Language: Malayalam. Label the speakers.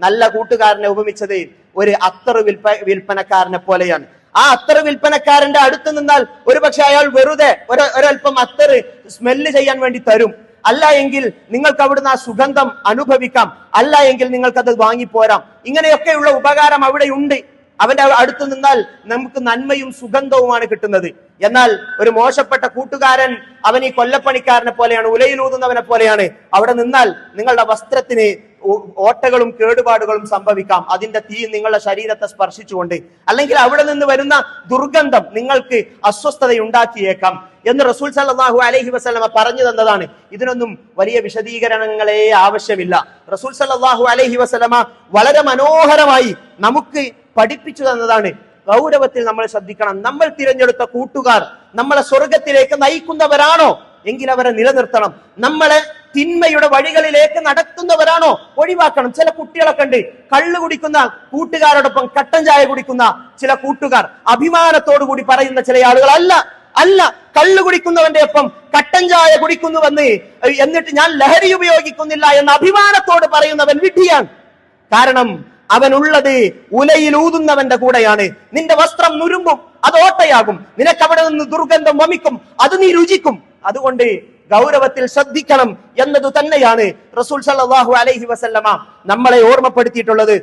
Speaker 1: നല്ല കൂട്ടുകാരനെ ഉപമിച്ചത് ഒരു അത്തറ് വിൽപ്പനക്കാരനെ പോലെയാണ്. ആ അത്തറ് വിൽപ്പനക്കാരന്റെ അടുത്ത് നിന്നാൽ ഒരുപക്ഷെ അയാൾ വെറുതെ ഒരൽപ്പം അത്തറ് സ്മെല്ല് ചെയ്യാൻ വേണ്ടി തരും. അല്ല എങ്കിൽ നിങ്ങൾക്ക് അവിടുന്ന് ആ സുഗന്ധം അനുഭവിക്കാം, അല്ല എങ്കിൽ നിങ്ങൾക്കത് വാങ്ങിപ്പോരാം. ഇങ്ങനെയൊക്കെയുള്ള ഉപകാരം അവിടെ ഉണ്ട്. അവന്റെ അടുത്ത് നിന്നാൽ നമുക്ക് നന്മയും സുഗന്ധവുമാണ് കിട്ടുന്നത്. എന്നാൽ ഒരു മോശപ്പെട്ട കൂട്ടുകാരൻ അവൻ ഈ കൊല്ലപ്പണിക്കാരനെ പോലെയാണ്, ഉലയിലൂതുന്നവനെ പോലെയാണ്. അവിടെ നിന്നാൽ നിങ്ങളുടെ വസ്ത്രത്തിന് ഓട്ടകളും കേടുപാടുകളും സംഭവിക്കാം, അതിന്റെ തീ നിങ്ങളുടെ ശരീരത്തെ സ്പർശിച്ചുകൊണ്ട്. അല്ലെങ്കിൽ അവിടെ നിന്ന് വരുന്ന ദുർഗന്ധം നിങ്ങൾക്ക് അസ്വസ്ഥതയുണ്ടാക്കിയേക്കാം എന്ന് റസൂൽ സല്ലല്ലാഹു അലൈഹി വസല്ലമ പറഞ്ഞു തന്നതാണ്. ഇതിനൊന്നും വലിയ വിശദീകരണങ്ങളെ ആവശ്യമില്ല. റസൂൽ സല്ലല്ലാഹു അലൈഹി വസല്ലമ വളരെ മനോഹരമായി നമുക്ക് പഠിപ്പിച്ചു തന്നതാണ്. ഗൗരവത്തിൽ നമ്മൾ ശ്രദ്ധിക്കണം. നമ്മൾ തിരഞ്ഞെടുത്ത കൂട്ടുകാർ നമ്മളെ സ്വർഗത്തിലേക്ക് നയിക്കുന്നവരാണോ എങ്കിൽ അവരെ നിലനിർത്തണം. നമ്മളെ തിന്മയുടെ വഴികളിലേക്ക് നടത്തുന്നവരാണോ ഒഴിവാക്കണം. ചില കുട്ടികളൊക്കെ ഉണ്ട്, കള്ളു കുടിക്കുന്ന കൂട്ടുകാരോടൊപ്പം കട്ടൻ ചായ കുടിക്കുന്ന ചില കൂട്ടുകാർ. അഭിമാനത്തോടു കൂടി പറയുന്ന ചില ആളുകൾ അല്ല കള്ളു കുടിക്കുന്നവന്റെ ഒപ്പം കട്ടൻ ചായ കുടിക്കുന്നുവെന്ന് എന്നിട്ട് ഞാൻ ലഹരി ഉപയോഗിക്കുന്നില്ല എന്ന അഭിമാനത്തോട് പറയുന്നവൻ വിഡ്ഢിയാണ്. കാരണം അവനുള്ളത് ഉലയിൽ ഊതുന്നവന്റെ കൂടെയാണ്. നിന്റെ വസ്ത്രം നുരുമ്പും, അത് ഓട്ടയാകും. നിനക്ക് അവിടെ നിന്ന് ദുർഗന്ധം വമിക്കും, അത് നീ രുചിക്കും. അതുകൊണ്ട് ഗൗരവത്തിൽ ശ്രദ്ധിക്കണം എന്നതു തന്നെയാണ് റസൂൽ സല്ലല്ലാഹു അലൈഹി വസല്ലമ നമ്മളെ ഓർമ്മപ്പെടുത്തിയിട്ടുള്ളത്.